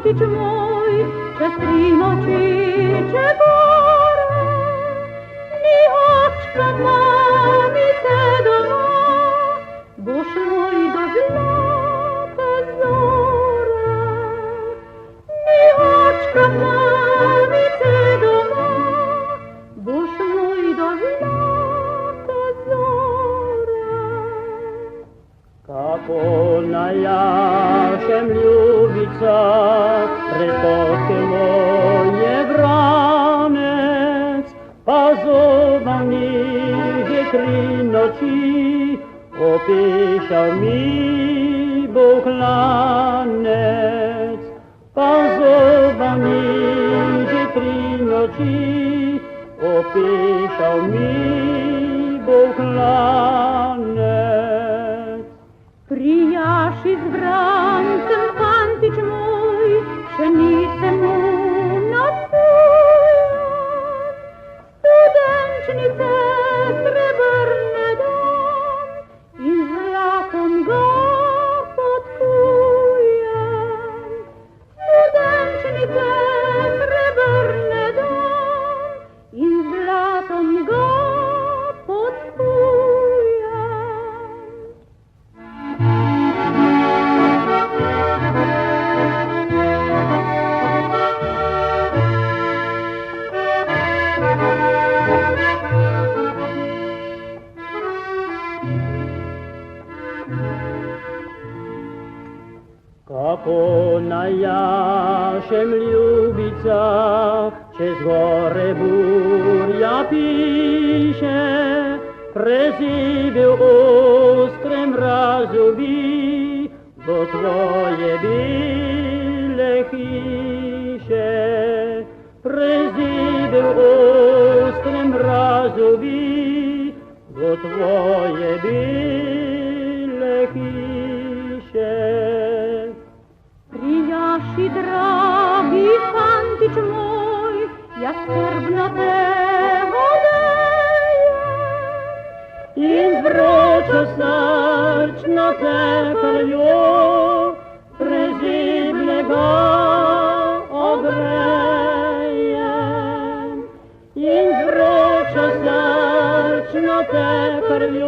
fantici moj, čez 3 noči, če gore, ni očka mamice doma, boš moj do zlate zore. Ni očka mamice doma, boš moj do zlate zore. Kako najašem ljubica, pred potke moje vranec, pa zoba mi že 3 noči, opišal mi bo klanec. Pa zoba mi že 3 noči, opišal mi bo klanec. Prijaši z vrancem, fantič moj, še nisem mu napojan. Studenčnice srebrne dam in zlatom ga podkujem. Studenčnice srebrne dam in zlatom ga podkujem. Kako najašem ljubica, čez gore burja piše, prezive v ostrem razovi, do tvoje bile hiše. Prezive v ostrem razovi, do tvoje bile hiše. Prijaši, dragi fantič moj, ja skrbno te odejem in z vročo srčno te krvjo preziblega ogrejem. In z vročo srčno te krvjo